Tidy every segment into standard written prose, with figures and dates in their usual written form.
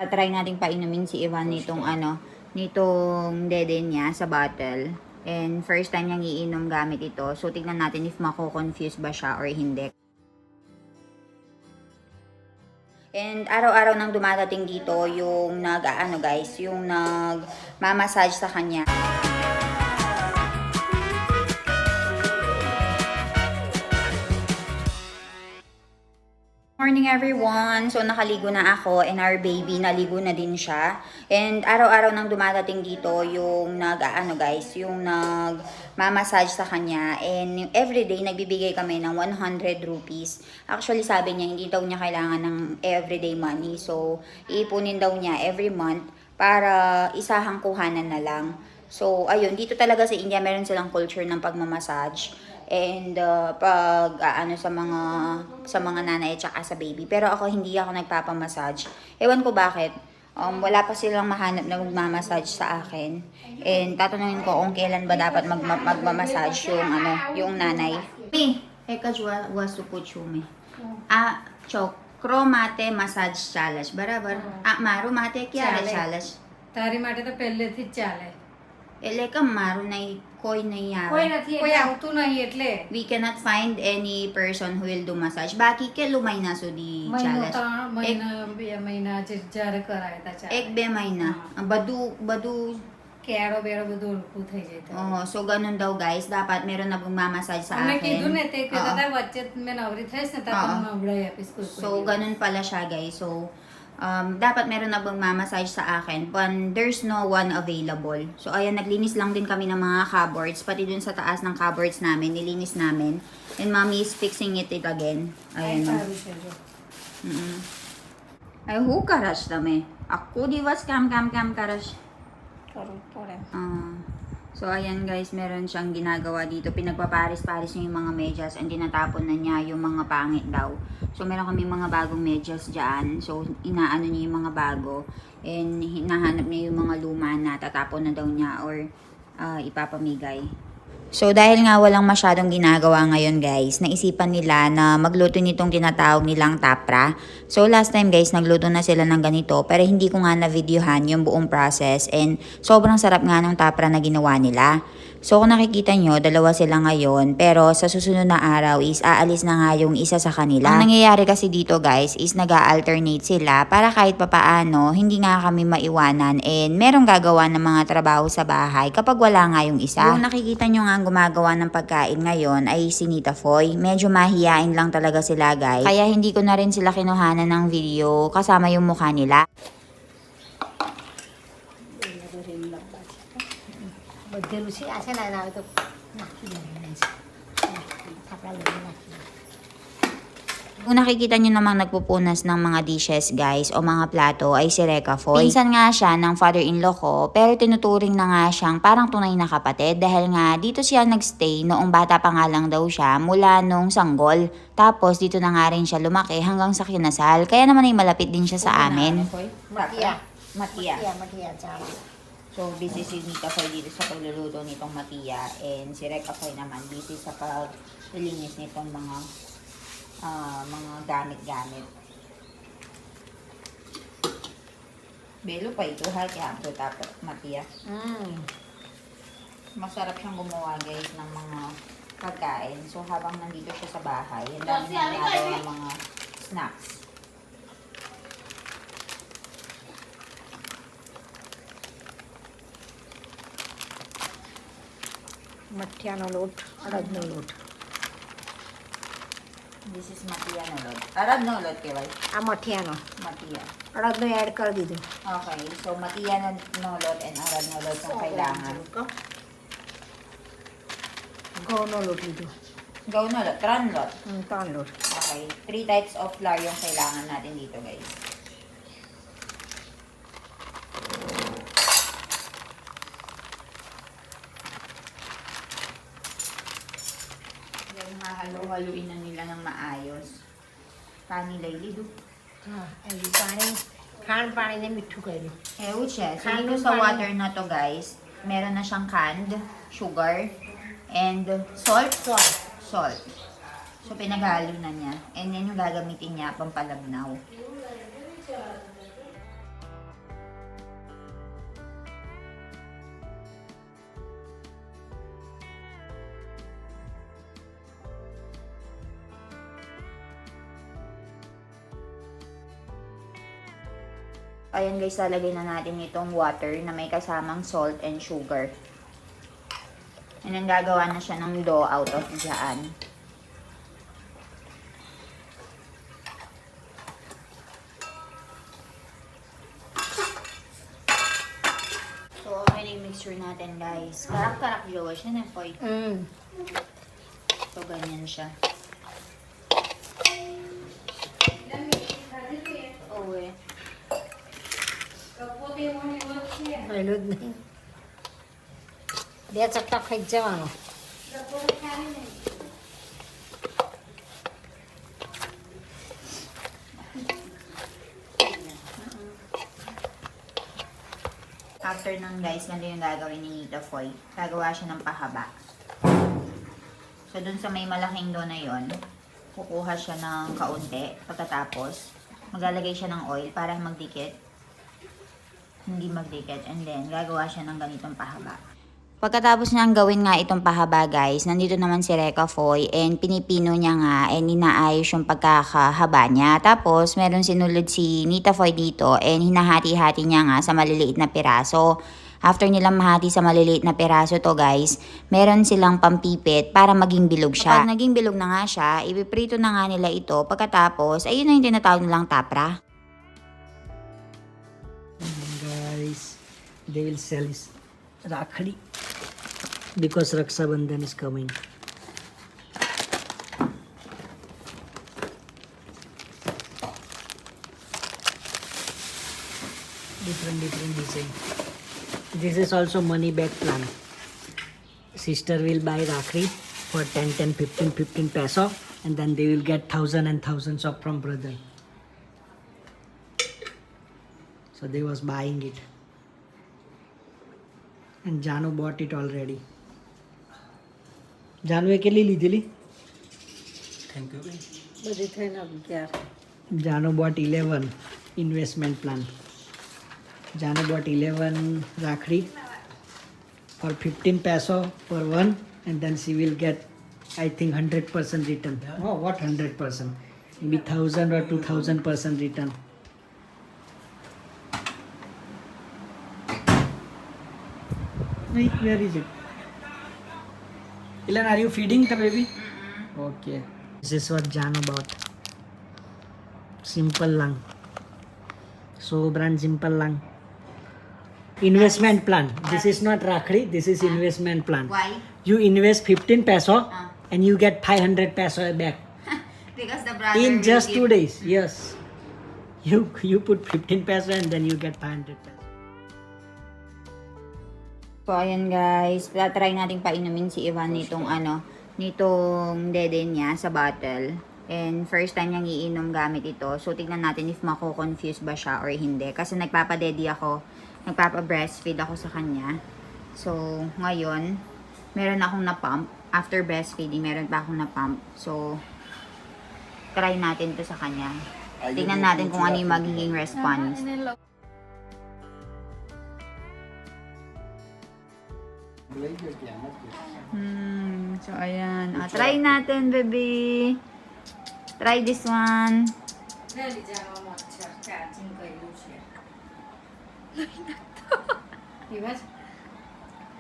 Try natin painumin si Ivan nitong dede niya sa bottle. And first time niyang iinom gamit ito. So, tignan natin if mako-confuse ba siya or hindi. And araw-araw nang dumadating dito yung yung nag-mamassage sa kanya. Morning everyone! So nakaligo na ako and our baby naligo na din siya. And araw-araw nang dumadating dito yung yung nag-mamassage sa kanya. And everyday nagbibigay kami ng 100 rupees. Actually sabi niya hindi daw niya kailangan ng everyday money. So iipunin daw niya every month para isahang kuhanan na lang. So ayun, dito talaga sa India meron silang culture ng pagmamassage. And sa mga nanay at saka sa baby. Pero ako hindi ako nagpapamassage. Ewan ko bakit. Wala pa silang mahanap na magmamassage sa akin. And tatanungin ko kung kailan ba dapat magmamassage yung nanay. Me, ekajwa wasupuchumi. Chokro massage challenge. Barabar. Maru mate kya challenge? તારી માટે તો પહેલેથી જ ચાલે. એટલે કે મારું નહીં કોઈ નહીં આવે. કોઈ નથી, કોઈ આવતું નહીં એટલે. We cannot find any person who will do massage. બાકી કેટલું મહિના સુધી ચાલે? મહિના 2 મહિના જ્યારે કરાય તા ચાલે. 1-2 મહિના. બધું કેળો બેળો બધું હલકું થઈ જાય. So ganun daw guys, dapat meron na magmamassage sa અમે akin. કીધું ને તે કહેતા હતા વચ્ચે મેં નવરી થઈશ ને ત્યારે તમને નવડાઈ આપીશ કોઈ. So ganun pala siya guys. So dapat meron na magmamassage sa akin but there's no one available. So ayan, naglinis lang din kami ng mga cupboards, pati dun sa taas ng cupboards namin, nilinis namin. And mommy is fixing it again. Ayan o. Ay, who karash dami? Ako divas kam karash. So ayan guys, meron siyang ginagawa dito. Pinagpaparis-paris niya yung mga medyas and tinatapon na niya yung mga pangit daw. So meron kami mga bagong medyas dyan. So inaano niya yung mga bago. And hinahanap niya yung mga luma na tatapon na daw niya or ipapamigay. So dahil nga walang masyadong ginagawa ngayon guys, naisipan nila na magluto nitong tinatawag nilang tapra. So last time guys, nagluto na sila ng ganito pero hindi ko nga na-videohan yung buong process and sobrang sarap nga ng tapra na ginawa nila. So kung nakikita nyo, dalawa sila ngayon pero sa susunod na araw is aalis na nga yung isa sa kanila. Ang nangyayari kasi dito guys is nag-alternate sila para kahit papaano hindi nga kami maiwanan and merong gagawa ng mga trabaho sa bahay kapag wala nga yung isa. Yung nakikita nyo nga gumagawa ng pagkain ngayon ay si Nita Foy. Medyo mahiyain lang talaga sila guys. Kaya hindi ko na rin sila kinuhanan ng video kasama yung mukha nila. Kung nakikita nyo namang nagpupunas ng mga dishes guys o mga plato ay si Reka Foy. Pinsan nga siya ng father-in-law ko pero tinuturing na nga siyang parang tunay na kapatid dahil nga dito siya nagstay noong bata pa nga lang daw siya mula nung sanggol. Tapos dito na nga rin siya lumaki hanggang sa kinasal kaya naman ay malapit din siya sa amin. Matia. So busy si Nita Foy dito sa pagluluto nitong matia and si Reka Foy naman busy sa paglilinis nitong mga gamit-gamit. Belo pa ito ha, kaya ito tapos matia. Masarap siyang gumawa guys ng mga pagkain. So habang nandito siya sa bahay, yan lang ginagawa ng mga snacks. મઠિયાનો લોટ, અડદનો લોટ. This is મઠિયાનો લોટ. અડદનો લોટ કહેવાય. આ મઠિયાનો. મઠિયા. અડદનો એડ કરી દીધું. Okay, so મઠિયાનો લોટ and અડદનો લોટ ang kailangan. ઘઉંનો લોટ લીધો. Gawin lot, 3 lot. 3 લોટ. Okay, 3 types of flour yung kailangan natin dito guys. Halo-haluin na nila ng maayos. Pani લઈ લીધું. ખાંડ પાણીને મીઠું કર્યું. એવું છે. So, dito sa water na to guys, meron na siyang canned sugar and salt. So, pinaghalo na niya. And yan yung gagamitin niya pampalabnaw. Ayan guys, lalagay na natin itong water na may kasamang salt and sugar. And then gagawa na siya ng dough out of dyan. So, okay na yung mixture natin guys. Karak-karak jowa siya na po. So, ganyan siya. Oh, eh. राहिलोच नाही द्या चट्टा खायचा मानो After nun guys, ganito yung gagawin ni Nita Foy. Gagawa siya ng pahaba. So, dun sa may malaking dough na yon, kukuha siya ng kaunti. Pagkatapos, maglalagay siya ng oil para magdikit. Hindi magdikit. And then, gagawa siya ng ganitong pahaba. Pagkatapos niyang gawin nga itong pahaba guys, nandito naman si Reka Foy and pinipino niya nga and inaayos yung pagkakahaba niya. Tapos meron sinulod si Nita Foy dito and hinahati-hati niya nga sa maliliit na piraso. After nilang mahati sa maliliit na piraso to guys, meron silang pampipit para maging bilog siya. Kapag naging bilog na nga siya, ipiprito na nga nila ito. Pagkatapos, ayun na yung tinatawag nilang tapra. Guys, they will sell this Rakhdi because Raksha Bandhan is coming. Different design. This is also money back plan. Sister will buy Rakhdi for 10, 15 peso, and then they will get thousands and thousands of from brother. So they was buying it. And Janu bought it already. Janu એકલી લીધેલી? Thank you. બધી થઈને 11 Janu bought 11 investment plan. Janu bought 11 Rakhdi for 15 peso per one, and then she will get, I think, 100% return. Oh, what 100%? Maybe 1000 or 2000% return. Where is it? Ilan, are you feeding the baby? Okay. This is what Janu bought. Simple lang. So brand simple lang. Investment plan. This is not Rakhdi. This is investment plan. Why? You invest 15 peso Ah. and you get 500 peso back Because the brother in will just give- 2 days. Yes. You put 15 peso and then you get 500 peso. So, ayan guys. Try natin painumin si Ivan nitong dede niya sa bottle. And first time niyang iinom gamit ito. So, tignan natin if mako-confuse ba siya or hindi. Kasi nagpapa-breastfeed ako sa kanya. So, ngayon, meron akong na-pump. After breastfeeding, meron pa akong na-pump. So, try natin to sa kanya. Tignan natin kung ano yung magiging response. So, ayan. Try natin, baby. Try this one.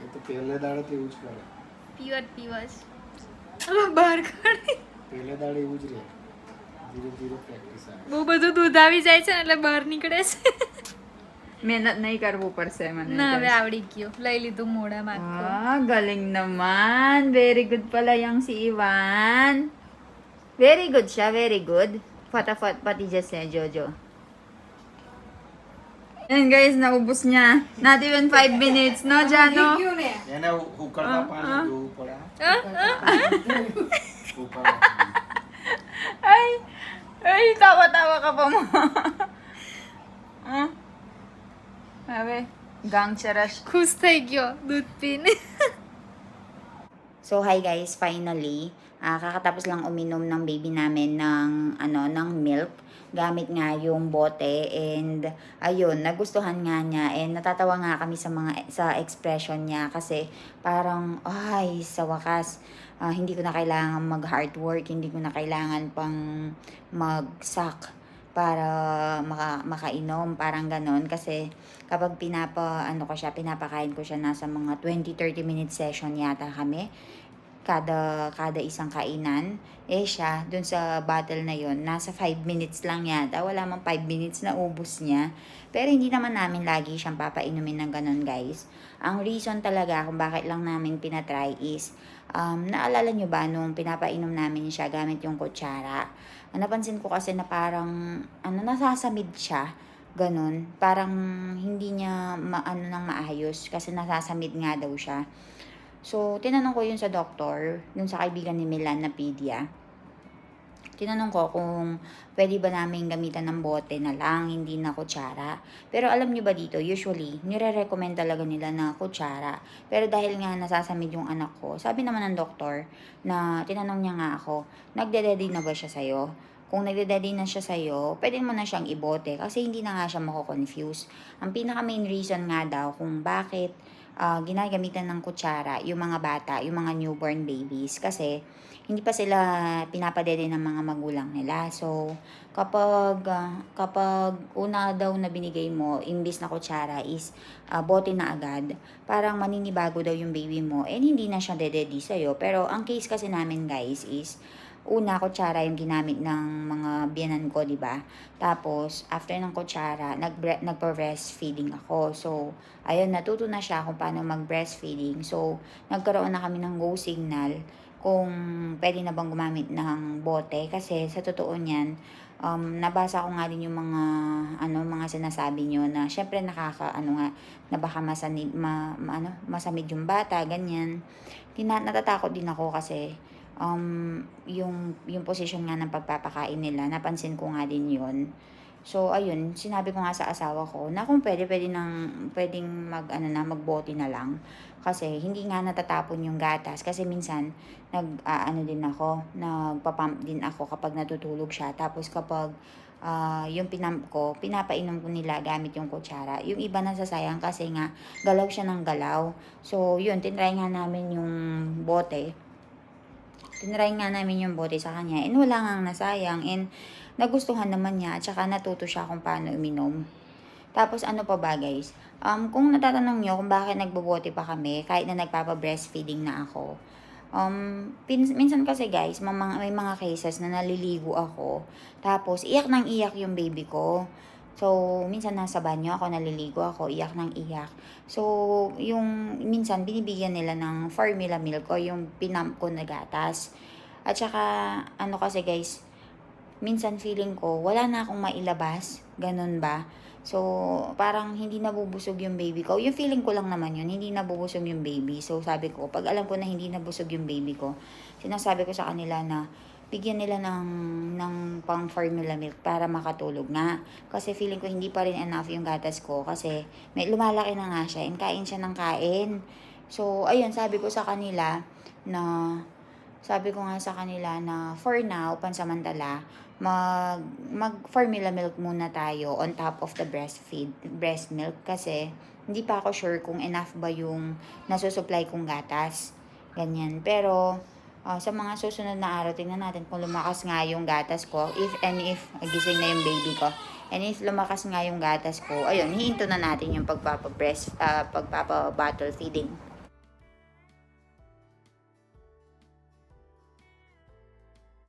એ તો પહેલે દાડે તો એવું જ કરે પીવસ હવે બહાર કાઢી પહેલે દાડે એવું જ રહે ધીરે ધીરે પ્રેક્ટિસ આવે બહુ બધું દૂધ આવી જાય છે ને એટલે બહાર નીકળે છે Mehনত નહીં કરવું પડશે મને. ના હવે આવડી ગયો લઈ લીધું મોઢામાં Galing naman. Very good pala yung si Ivan. Very good siya, very good. Fatafat pati dyan si Jojo. Ayan guys, naubos niya. Not even 5 minutes, no, Jano? એને ઉકળતા પાણી જોવું પડે ઉકળતા Ay, tawa-tawa ka pa mo. Sabi, gang charash. ખુશ થઈ ગયો દૂધ પીને So, hi guys, finally, kakatapos lang uminom ng baby namin ng milk gamit nga yung bote and ayun, nagustuhan nga niya and natatawa nga kami sa expression niya kasi parang ay sa wakas hindi ko na kailangan mag hard work, hindi ko na kailangan pang mag-suck para makainom, parang ganon. Kasi kapag pinapakain ko siya, nasa mga 20-30 minute session yata kami kada isang kainan. Siya dun sa bottle na yon nasa 5 minutes lang yata, wala mang 5 minutes na ubos niya. Pero hindi naman namin lagi siyang papainumin ng ganon, guys. Ang reason talaga kung bakit lang namin pinatry is naalala nyo ba nung pinapainom namin siya gamit yung kutsara, napansin ko kasi na parang nasasamid siya, ganon, parang hindi niya nang maayos kasi nasasamid nga daw siya. So, tinanong ko yun sa doktor, dun sa kaibigan ni Milan na pedia. Tinanong ko kung pwede ba namin gamitan ng bote na lang, hindi na kutsara. Pero alam nyo ba dito, usually, nire-recommend talaga nila na kutsara. Pero dahil nga nasasamid yung anak ko, sabi naman ng doktor na tinanong niya nga ako, nagde-ready na ba siya sa'yo? Kung nagde-ready na siya sa'yo, pwede mo na siyang ibote kasi hindi na nga siya mako-confuse. Ang pinaka main reason nga daw kung bakit ginagamitan ng kutsara yung mga bata, yung mga newborn babies, kasi hindi pa sila pinapadede ng mga magulang nila. So, kapag una daw na binigay mo, imbis na kutsara is bote na agad, parang maninibago daw yung baby mo and hindi na siya dededi sa'yo. Pero ang case kasi namin, guys, is una, kutsara yung ginamit ng mga biyanan ko, di ba? Tapos, after ng kutsara, nagpa-breastfeeding ako. So, ayun, natuto na siya kung paano mag-breastfeeding. So, nagkaroon na kami ng go signal kung pwede na bang gumamit ng bote. Kasi, sa totoo niyan, nabasa ko nga din yung mga sinasabi nyo na syempre na baka masamid yung bata, ganyan. Natatakot din ako kasi yung position nga ng pagpapakain nila, napansin ko nga din yun. So, ayun, sinabi ko nga sa asawa ko na kung pwedeng magbote na lang. Kasi, hindi nga natatapon yung gatas. Kasi minsan, nagpapump din ako kapag natutulog siya. Tapos, kapag yung pinump ko, pinapainom ko nila gamit yung kutsara. Yung iba nasasayang kasi nga, galaw siya ng galaw. So, yun, tinry nga namin yung bote. Sa kanya. And wala nga nasayang. And nagustuhan naman niya. At saka natuto siya kung paano uminom. Tapos ano pa ba, guys? Kung natatanong nyo kung bakit nagbobote pa kami kahit na nagpapa-breastfeeding na ako. Minsan kasi, guys, may mga cases na naliligo ako. Tapos iyak nang iyak yung baby ko. So, minsan nasa banyo ako, naliligo ako, iyak nang iyak. So, yung minsan binibigyan nila ng formula milk o yung pinump ko na gatas. At saka, kasi, guys, minsan feeling ko, wala na akong mailabas. Ganun ba? So, parang hindi nabubusog yung baby ko. Yung feeling ko lang naman yun, hindi nabubusog yung baby. So, sabi ko, pag alam ko na hindi nabusog yung baby ko, sinasabi ko sa kanila na bigyan nila ng pang formula milk para makatulog nga. Kasi feeling ko hindi pa rin enough yung gatas ko kasi lumalaki na nga siya and kain siya ng kain. So, ayun, sabi ko nga sa kanila na for now, pansamantala, mag formula milk muna tayo on top of the breast milk kasi hindi pa ako sure kung enough ba yung nasusupply kong gatas. Ganyan. Pero, sa mga susunod na araw, tingnan natin kung lumakas nga yung gatas ko. If gising na yung baby ko. And if lumakas nga yung gatas ko, ayun, hihinto na natin yung pagpapa-bottle feeding.